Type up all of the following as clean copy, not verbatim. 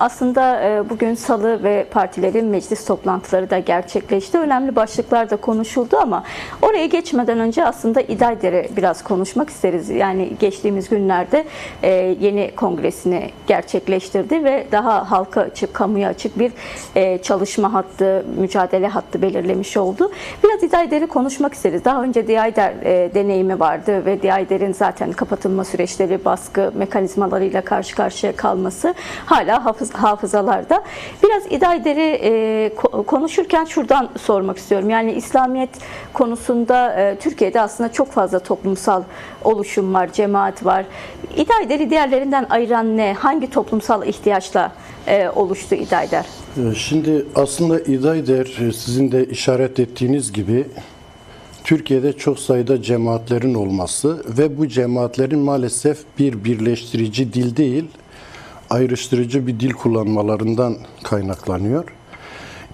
Aslında bugün Salı ve partilerin meclis toplantıları da gerçekleşti. Önemli başlıklar da konuşuldu ama oraya geçmeden önce aslında İdayder'i biraz konuşmak isteriz. Yani geçtiğimiz günlerde yeni kongresini gerçekleştirdi ve daha halka açık, kamuya açık bir çalışma hattı, mücadele hattı belirlemiş oldu. Biraz İdayder'i konuşmak isteriz. Daha önce İdayder deneyimi vardı ve İdayder'in zaten kapatılma süreçleri, baskı mekanizmalarıyla karşı karşıya kalması hala hafızalarda. Biraz İdayder'i konuşurken şuradan sormak istiyorum. Yani İslamiyet konusunda Türkiye'de aslında çok fazla toplumsal oluşum var, cemaat var. İdayder'i diğerlerinden ayıran ne? Hangi toplumsal ihtiyaçla oluştu İdayder? Şimdi aslında İdayder sizin de işaret ettiğiniz gibi Türkiye'de çok sayıda cemaatlerin olması ve bu cemaatlerin maalesef bir birleştirici dil değil, ayrıştırıcı bir dil kullanmalarından kaynaklanıyor.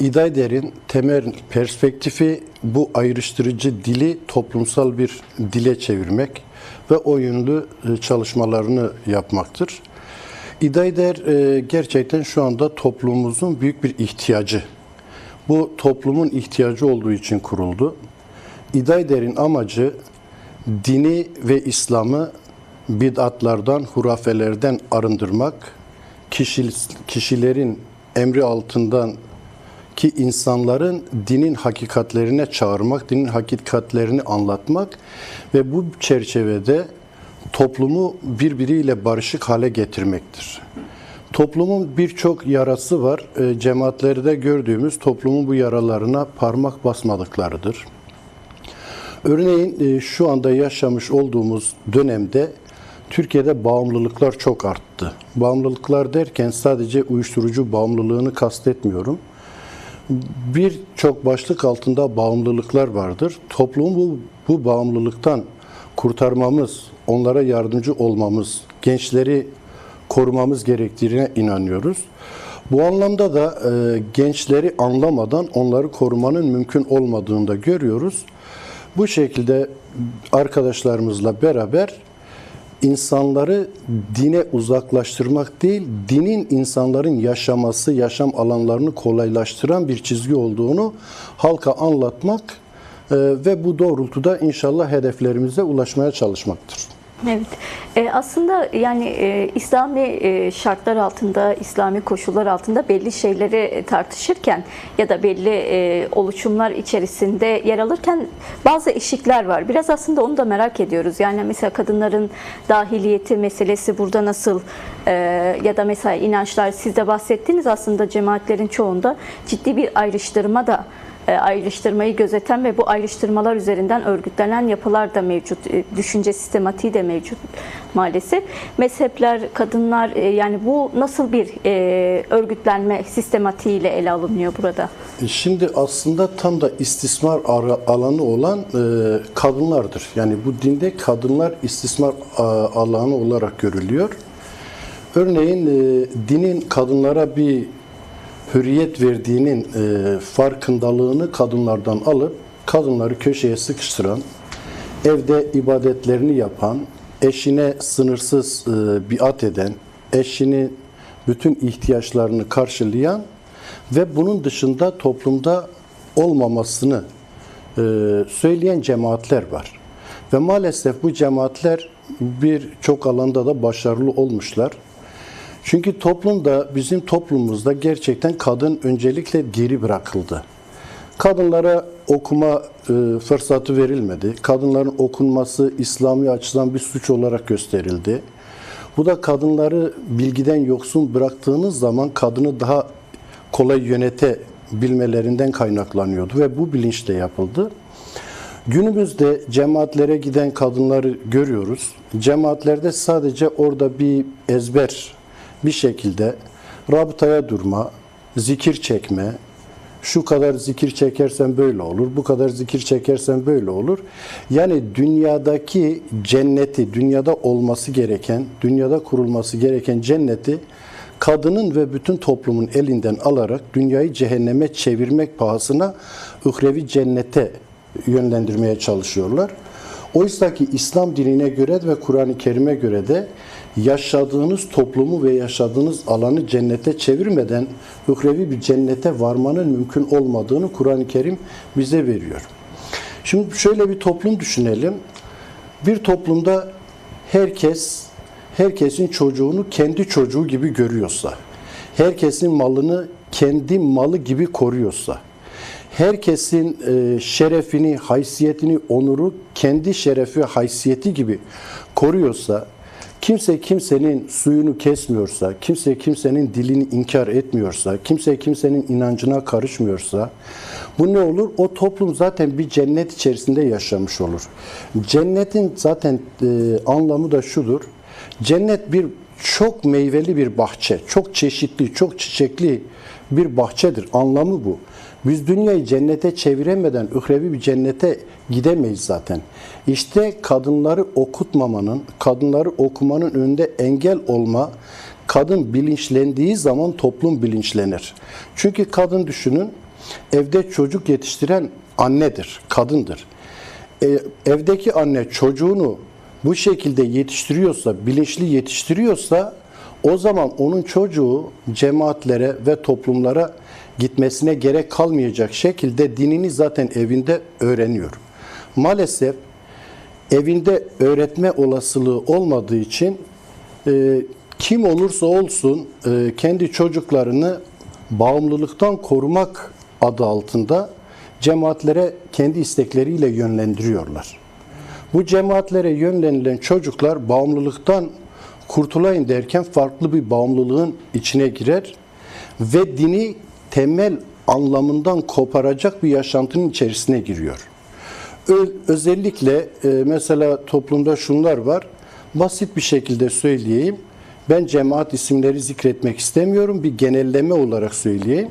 İdayder'in temel perspektifi bu ayrıştırıcı dili toplumsal bir dile çevirmek ve o yönlü çalışmalarını yapmaktır. İdayder gerçekten şu anda toplumumuzun büyük bir ihtiyacı. Bu toplumun ihtiyacı olduğu için kuruldu. İdayder'in amacı dini ve İslam'ı bid'atlardan, hurafelerden arındırmak, kişilerin emri altından ki insanların dinin hakikatlerine çağırmak, dinin hakikatlerini anlatmak ve bu çerçevede toplumu birbiriyle barışık hale getirmektir. Toplumun birçok yarası var. Cemaatlerde gördüğümüz toplumun bu yaralarına parmak basmadıklarıdır. Örneğin şu anda yaşamış olduğumuz dönemde Türkiye'de bağımlılıklar çok arttı. Bağımlılıklar derken sadece uyuşturucu bağımlılığını kastetmiyorum. Birçok başlık altında bağımlılıklar vardır. Toplumu bu bağımlılıktan kurtarmamız, onlara yardımcı olmamız, gençleri korumamız gerektiğine inanıyoruz. Bu anlamda da gençleri anlamadan onları korumanın mümkün olmadığını da görüyoruz. Bu şekilde arkadaşlarımızla beraber insanları dine uzaklaştırmak değil, dinin insanların yaşaması, yaşam alanlarını kolaylaştıran bir çizgi olduğunu halka anlatmak ve bu doğrultuda inşallah hedeflerimize ulaşmaya çalışmaktır. Evet. Aslında yani İslami şartlar altında, İslami koşullar altında belli şeyleri tartışırken ya da belli oluşumlar içerisinde yer alırken bazı eşikler var. Biraz aslında onu da merak ediyoruz. Yani mesela kadınların dahiliyeti meselesi burada nasıl ya da mesela inançlar, siz de bahsettiğiniz aslında cemaatlerin çoğunda ciddi bir ayrıştırmayı gözeten ve bu ayrıştırmalar üzerinden örgütlenen yapılar da mevcut. Düşünce sistematiği de mevcut maalesef. Mezhepler, kadınlar, yani bu nasıl bir örgütlenme sistematiğiyle ele alınıyor burada? Şimdi aslında tam da istismar alanı olan kadınlardır. Yani bu dinde kadınlar istismar alanı olarak görülüyor. Örneğin dinin kadınlara bir hürriyet verdiğinin farkındalığını kadınlardan alıp kadınları köşeye sıkıştıran, evde ibadetlerini yapan, eşine sınırsız biat eden, eşinin bütün ihtiyaçlarını karşılayan ve bunun dışında toplumda olmamasını söyleyen cemaatler var. Ve maalesef bu cemaatler birçok alanda da başarılı olmuşlar. Çünkü toplumda, bizim toplumumuzda gerçekten kadın öncelikle geri bırakıldı. Kadınlara okuma fırsatı verilmedi. Kadınların okunması İslami açıdan bir suç olarak gösterildi. Bu da kadınları bilgiden yoksun bıraktığınız zaman kadını daha kolay yönetebilmelerinden kaynaklanıyordu ve bu bilinçle yapıldı. Günümüzde cemaatlere giden kadınları görüyoruz. Cemaatlerde sadece orada bir ezber, bir şekilde rabıtaya durma, zikir çekme, şu kadar zikir çekersen böyle olur, bu kadar zikir çekersen böyle olur. Yani dünyadaki cenneti, dünyada olması gereken, dünyada kurulması gereken cenneti kadının ve bütün toplumun elinden alarak dünyayı cehenneme çevirmek pahasına uhrevi cennete yönlendirmeye çalışıyorlar. Oysa ki İslam dinine göre ve Kur'an-ı Kerim'e göre de yaşadığınız toplumu ve yaşadığınız alanı cennete çevirmeden uhrevi bir cennete varmanın mümkün olmadığını Kur'an-ı Kerim bize veriyor. Şimdi şöyle bir toplum düşünelim. Bir toplumda herkesin çocuğunu kendi çocuğu gibi görüyorsa, herkesin malını kendi malı gibi koruyorsa, herkesin şerefini, haysiyetini, onuru kendi şerefi ve haysiyeti gibi koruyorsa, kimse kimsenin suyunu kesmiyorsa, kimse kimsenin dilini inkar etmiyorsa, kimse kimsenin inancına karışmıyorsa, bu ne olur? O toplum zaten bir cennet içerisinde yaşamış olur. Cennetin zaten anlamı da şudur. Cennet bir çok meyveli bir bahçe, çok çeşitli, çok çiçekli bir bahçedir. Anlamı bu. Biz dünyayı cennete çeviremeden uhrevi bir cennete gidemeyiz zaten. İşte kadınları okutmamanın, kadınları okumanın önünde engel olma, kadın bilinçlendiği zaman toplum bilinçlenir. Çünkü kadın düşünün, evde çocuk yetiştiren annedir, kadındır. Evdeki anne çocuğunu bu şekilde yetiştiriyorsa, bilinçli yetiştiriyorsa, o zaman onun çocuğu cemaatlere ve toplumlara gitmesine gerek kalmayacak şekilde dinini zaten evinde öğreniyor. Maalesef evinde öğretme olasılığı olmadığı için kim olursa olsun kendi çocuklarını bağımlılıktan korumak adı altında cemaatlere kendi istekleriyle yönlendiriyorlar. Bu cemaatlere yönlenilen çocuklar bağımlılıktan kurtulayım derken farklı bir bağımlılığın içine girer ve dini temel anlamından koparacak bir yaşantının içerisine giriyor. Özellikle mesela toplumda şunlar var. Basit bir şekilde söyleyeyim. Ben cemaat isimleri zikretmek istemiyorum. Bir genelleme olarak söyleyeyim.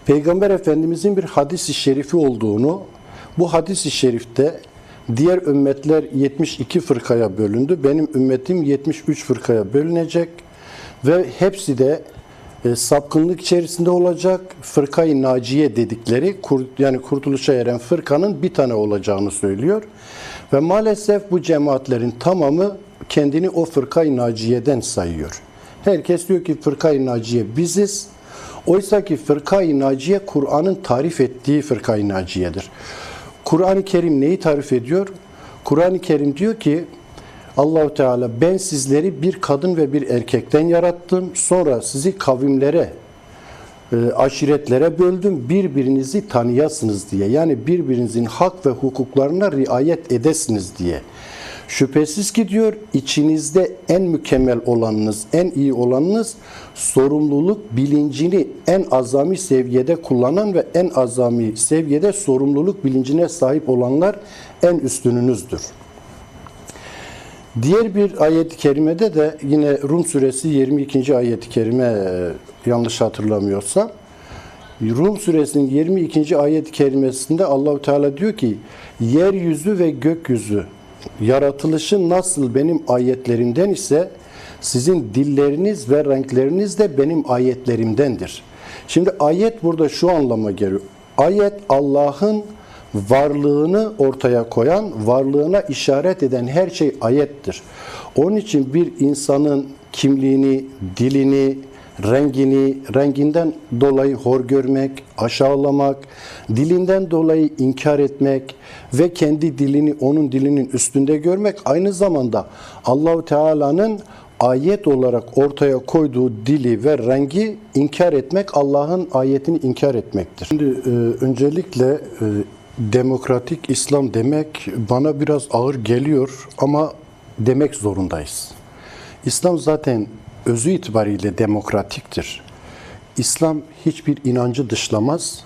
Peygamber Efendimizin bir hadis-i şerifi olduğunu, bu hadis-i şerifte diğer ümmetler 72 fırkaya bölündü. Benim ümmetim 73 fırkaya bölünecek ve hepsi de sapkınlık içerisinde olacak. Fırkayı naciye dedikleri, yani kurtuluşa eren fırkanın bir tane olacağını söylüyor. Ve maalesef bu cemaatlerin tamamı kendini o fırkayı naciyeden sayıyor. Herkes diyor ki fırkayı naciye biziz. Oysa ki fırkayı naciye Kur'an'ın tarif ettiği fırkayı naciyedir. Kur'an-ı Kerim neyi tarif ediyor? Kur'an-ı Kerim diyor ki Allah-u Teala ben sizleri bir kadın ve bir erkekten yarattım. Sonra sizi kavimlere, aşiretlere böldüm. Birbirinizi tanıyasınız diye. Yani birbirinizin hak ve hukuklarına riayet edesiniz diye. Şüphesiz ki diyor içinizde en mükemmel olanınız, en iyi olanınız sorumluluk bilincini en azami seviyede kullanan ve en azami seviyede sorumluluk bilincine sahip olanlar en üstününüzdür. Diğer bir ayet-i kerimede de yine Rum suresi 22. ayet-i kerime yanlış hatırlamıyorsam Rum suresinin 22. ayet-i kerimesinde Allahu Teala diyor ki yeryüzü ve gökyüzü yaratılışı nasıl benim ayetlerimden ise sizin dilleriniz ve renkleriniz de benim ayetlerimdendir. Şimdi ayet burada şu anlama geliyor. Ayet Allah'ın varlığını ortaya koyan, varlığına işaret eden her şey ayettir. Onun için bir insanın kimliğini, dilini, renginden dolayı hor görmek, aşağılamak, dilinden dolayı inkar etmek ve kendi dilini onun dilinin üstünde görmek aynı zamanda Allahu Teala'nın ayet olarak ortaya koyduğu dili ve rengi inkar etmek, Allah'ın ayetini inkar etmektir. Şimdi öncelikle demokratik İslam demek bana biraz ağır geliyor ama demek zorundayız. İslam zaten özü itibariyle demokratiktir. İslam hiçbir inancı dışlamaz.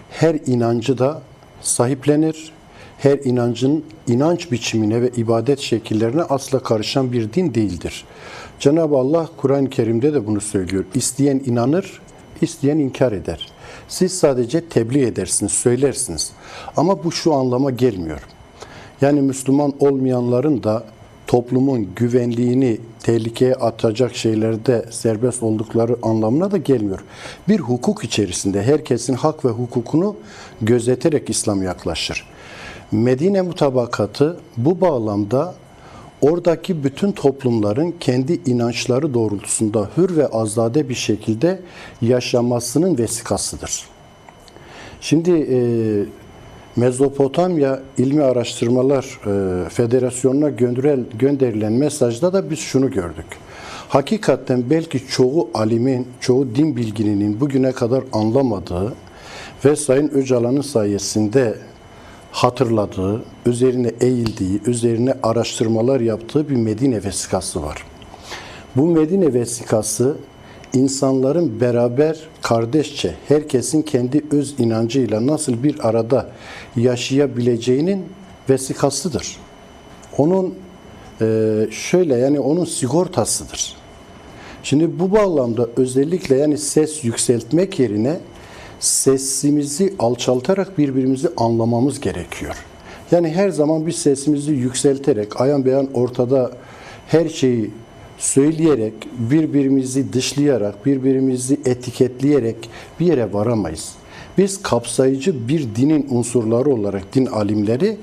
Her inancı da sahiplenir. Her inancın inanç biçimine ve ibadet şekillerine asla karışan bir din değildir. Cenab-ı Allah Kur'an-ı Kerim'de de bunu söylüyor. İsteyen inanır, isteyen inkar eder. Siz sadece tebliğ edersiniz, söylersiniz. Ama bu şu anlama gelmiyor. Yani Müslüman olmayanların da toplumun güvenliğini tehlikeye atacak şeylerde serbest oldukları anlamına da gelmiyor. Bir hukuk içerisinde herkesin hak ve hukukunu gözeterek İslam yaklaşır. Medine mutabakatı bu bağlamda oradaki bütün toplumların kendi inançları doğrultusunda hür ve azade bir şekilde yaşamasının vesikasıdır. Şimdi Mezopotamya İlmi Araştırmalar Federasyonu'na gönderilen mesajda da biz şunu gördük. Hakikaten belki çoğu alimin, çoğu din bilgininin bugüne kadar anlamadığı ve Sayın Öcalan'ın sayesinde hatırladığı, üzerine eğildiği, üzerine araştırmalar yaptığı bir Medine vesikası var. Bu Medine vesikası insanların beraber, kardeşçe, herkesin kendi öz inancıyla nasıl bir arada yaşayabileceğinin vesikasıdır. Onun onun sigortasıdır. Şimdi bu bağlamda özellikle yani ses yükseltmek yerine sesimizi alçaltarak birbirimizi anlamamız gerekiyor. Yani her zaman bir sesimizi yükselterek, ayan beyan ortada her şeyi söyleyerek, birbirimizi dışlayarak, birbirimizi etiketleyerek bir yere varamayız. Biz kapsayıcı bir dinin unsurları olarak din alimleri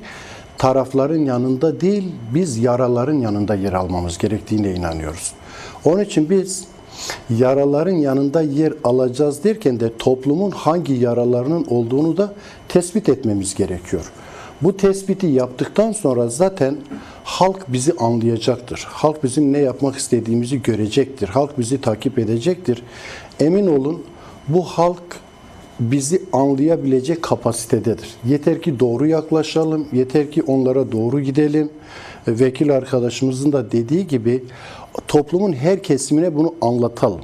tarafların yanında değil, biz yaraların yanında yer almamız gerektiğine inanıyoruz. Onun için biz yaraların yanında yer alacağız derken de toplumun hangi yaralarının olduğunu da tespit etmemiz gerekiyor. Bu tespiti yaptıktan sonra zaten halk bizi anlayacaktır. Halk bizim ne yapmak istediğimizi görecektir. Halk bizi takip edecektir. Emin olun bu halk bizi anlayabilecek kapasitededir. Yeter ki doğru yaklaşalım, yeter ki onlara doğru gidelim. Vekil arkadaşımızın da dediği gibi toplumun her kesimine bunu anlatalım.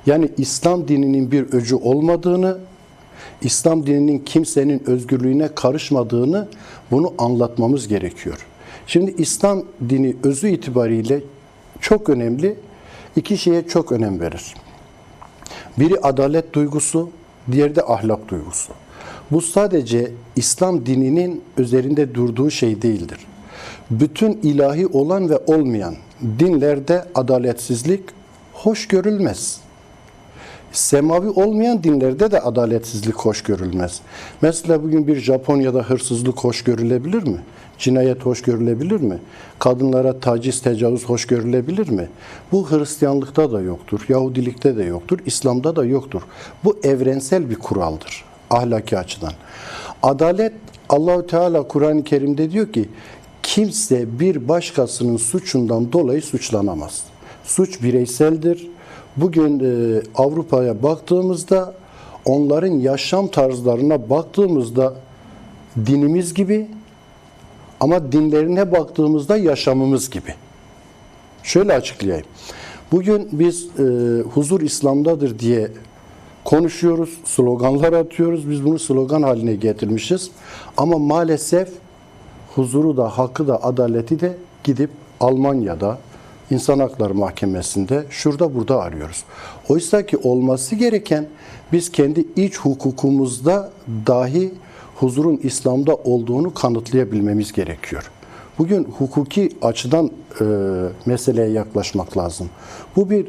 Yani İslam dininin bir öcü olmadığını, İslam dininin kimsenin özgürlüğüne karışmadığını bunu anlatmamız gerekiyor. Şimdi İslam dini özü itibariyle çok önemli, iki şeye çok önem verir. Biri adalet duygusu, diğeri de ahlak duygusu. Bu sadece İslam dininin üzerinde durduğu şey değildir. Bütün ilahi olan ve olmayan dinlerde adaletsizlik hoş görülmez. Semavi olmayan dinlerde de adaletsizlik hoş görülmez. Mesela bugün bir Japonya'da hırsızlık hoş görülebilir mi? Cinayet hoş görülebilir mi? Kadınlara taciz, tecavüz hoş görülebilir mi? Bu Hristiyanlıkta da yoktur, Yahudilikte de yoktur, İslam'da da yoktur. Bu evrensel bir kuraldır ahlaki açıdan. Adalet, Allahu Teala Kur'an-ı Kerim'de diyor ki kimse bir başkasının suçundan dolayı suçlanamaz. Suç bireyseldir. Bugün Avrupa'ya baktığımızda, onların yaşam tarzlarına baktığımızda dinimiz gibi ama dinlerine baktığımızda yaşamımız gibi. Şöyle açıklayayım. Bugün biz huzur İslam'dadır diye konuşuyoruz, sloganlar atıyoruz. Biz bunu slogan haline getirmişiz. Ama maalesef huzuru da, hakkı da, adaleti de gidip Almanya'da, İnsan Hakları Mahkemesi'nde, şurada burada arıyoruz. Oysa ki olması gereken biz kendi iç hukukumuzda dahi huzurun İslam'da olduğunu kanıtlayabilmemiz gerekiyor. Bugün hukuki açıdan meseleye yaklaşmak lazım. Bu bir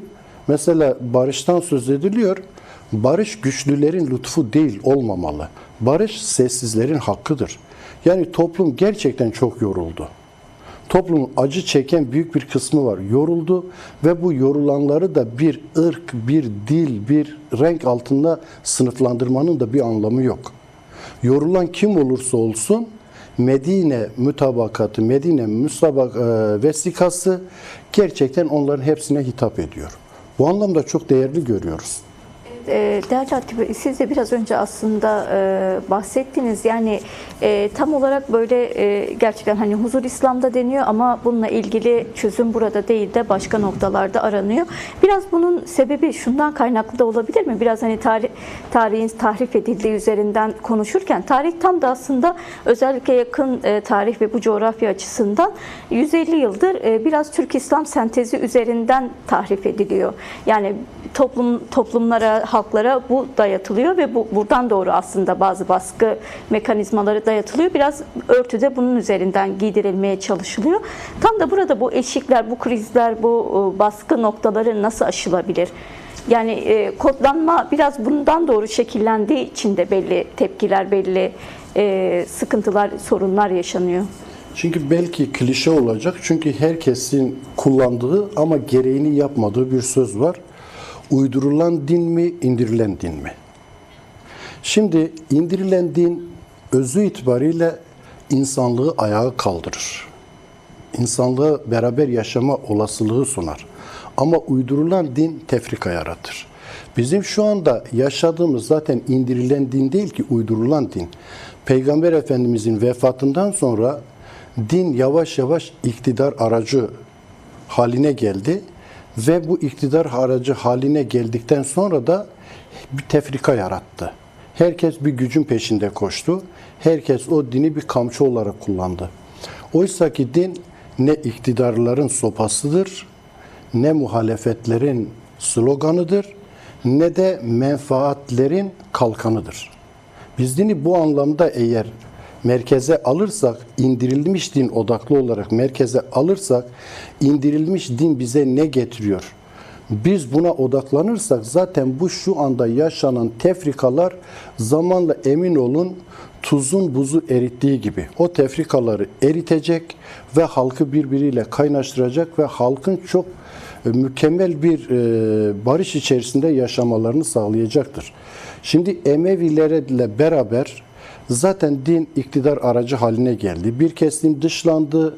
mesela barıştan söz ediliyor. Barış güçlülerin lütfu değil, olmamalı. Barış sessizlerin hakkıdır. Yani toplum gerçekten çok yoruldu. Toplumun acı çeken büyük bir kısmı var. Yoruldu ve bu yorulanları da bir ırk, bir dil, bir renk altında sınıflandırmanın da bir anlamı yok. Yorulan kim olursa olsun Medine mutabakatı, Medine vesikası gerçekten onların hepsine hitap ediyor. Bu anlamda çok değerli görüyoruz. Değerli Hatip Bey, siz de biraz önce aslında bahsettiniz. Yani tam olarak böyle gerçekten hani huzur İslam'da deniyor ama bununla ilgili çözüm burada değil de başka noktalarda aranıyor. Biraz bunun sebebi şundan kaynaklı da olabilir mi? Biraz hani tarihin tahrif edildiği üzerinden konuşurken tarih tam da aslında özellikle yakın tarih ve bu coğrafya açısından 150 yıldır biraz Türk-İslam sentezi üzerinden tahrif ediliyor. Yani toplumlara, halklara bu dayatılıyor ve buradan doğru aslında bazı baskı mekanizmaları dayatılıyor. Biraz örtüde bunun üzerinden giydirilmeye çalışılıyor. Tam da burada bu eşikler, bu krizler, bu baskı noktaları nasıl aşılabilir? Yani kodlanma biraz bundan doğru şekillendiği için de belli tepkiler, belli sıkıntılar, sorunlar yaşanıyor? Çünkü belki klişe olacak. Çünkü herkesin kullandığı ama gereğini yapmadığı bir söz var. Uydurulan din mi, indirilen din mi? Şimdi indirilen din özü itibariyle insanlığı ayağa kaldırır. İnsanlığı beraber yaşama olasılığı sunar. Ama uydurulan din tefrika yaratır. Bizim şu anda yaşadığımız zaten indirilen din değil ki uydurulan din. Peygamber Efendimizin vefatından sonra din yavaş yavaş iktidar aracı haline geldi ve bu iktidar aracı haline geldikten sonra da bir tefrika yarattı. Herkes bir gücün peşinde koştu. Herkes o dini bir kamçı olarak kullandı. Oysa ki din ne iktidarların sopasıdır, ne muhalefetlerin sloganıdır, ne de menfaatlerin kalkanıdır. Biz dini bu anlamda eğer merkeze alırsak, indirilmiş din odaklı olarak merkeze alırsak, indirilmiş din bize ne getiriyor? Biz buna odaklanırsak zaten bu şu anda yaşanan tefrikalar zamanla emin olun tuzun buzu erittiği gibi o tefrikaları eritecek ve halkı birbiriyle kaynaştıracak ve halkın çok mükemmel bir barış içerisinde yaşamalarını sağlayacaktır. Şimdi Emevilerle beraber zaten din iktidar aracı haline geldi. Bir kesim dışlandı,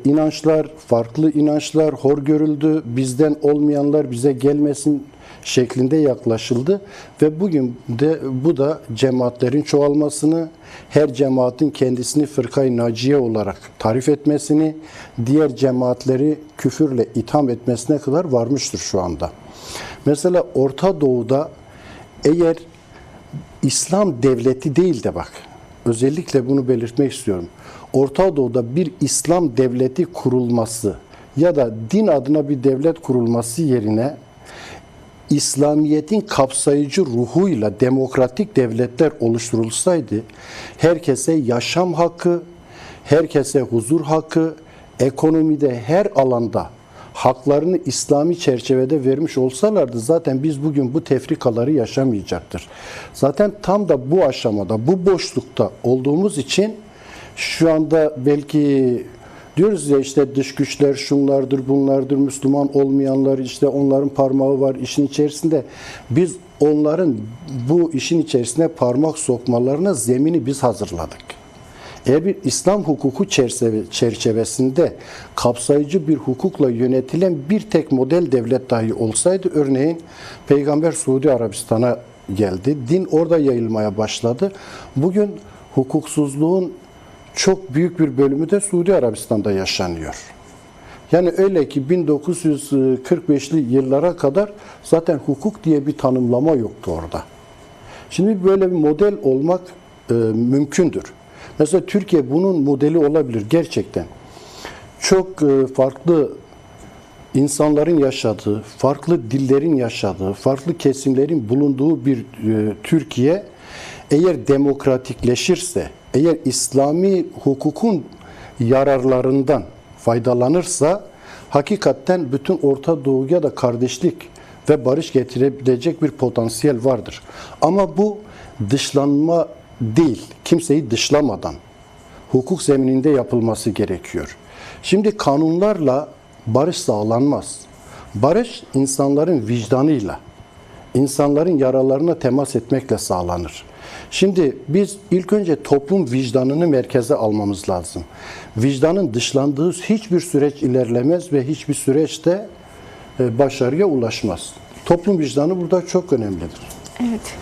inançlar, farklı inançlar hor görüldü, bizden olmayanlar bize gelmesin şeklinde yaklaşıldı ve bugün de bu da cemaatlerin çoğalmasını, her cemaatin kendisini fırkayı naciye olarak tarif etmesini, diğer cemaatleri küfürle itham etmesine kadar varmıştır şu anda. Mesela Orta Doğu'da eğer İslam devleti değil de bak, özellikle bunu belirtmek istiyorum. Orta Doğu'da bir İslam devleti kurulması ya da din adına bir devlet kurulması yerine İslamiyet'in kapsayıcı ruhuyla demokratik devletler oluşturulsaydı, herkese yaşam hakkı, herkese huzur hakkı, ekonomide her alanda haklarını İslami çerçevede vermiş olsalardı zaten biz bugün bu tefrikaları yaşamayacaktır. Zaten tam da bu aşamada, bu boşlukta olduğumuz için şu anda belki diyoruz ya işte dış güçler şunlardır, bunlardır, Müslüman olmayanlar işte onların parmağı var işin içerisinde. Biz onların bu işin içerisine parmak sokmalarına zemini biz hazırladık. Eğer bir İslam hukuku çerçevesinde kapsayıcı bir hukukla yönetilen bir tek model devlet dahi olsaydı, örneğin Peygamber Suudi Arabistan'a geldi, din orada yayılmaya başladı. Bugün hukuksuzluğun çok büyük bir bölümü de Suudi Arabistan'da yaşanıyor. Yani öyle ki 1945'li yıllara kadar zaten hukuk diye bir tanımlama yoktu orada. Şimdi böyle bir model olmak mümkündür. Mesela Türkiye bunun modeli olabilir gerçekten. Çok farklı insanların yaşadığı, farklı dillerin yaşadığı, farklı kesimlerin bulunduğu bir Türkiye eğer demokratikleşirse, eğer İslami hukukun yararlarından faydalanırsa hakikaten bütün Orta Doğu'ya da kardeşlik ve barış getirebilecek bir potansiyel vardır. Ama bu dışlanma değil, kimseyi dışlamadan hukuk zemininde yapılması gerekiyor. Şimdi kanunlarla barış sağlanmaz. Barış insanların vicdanıyla, insanların yaralarına temas etmekle sağlanır. Şimdi biz ilk önce toplum vicdanını merkeze almamız lazım. Vicdanın dışlandığı hiçbir süreç ilerlemez ve hiçbir süreçte başarıya ulaşmaz. Toplum vicdanı burada çok önemlidir. Evet.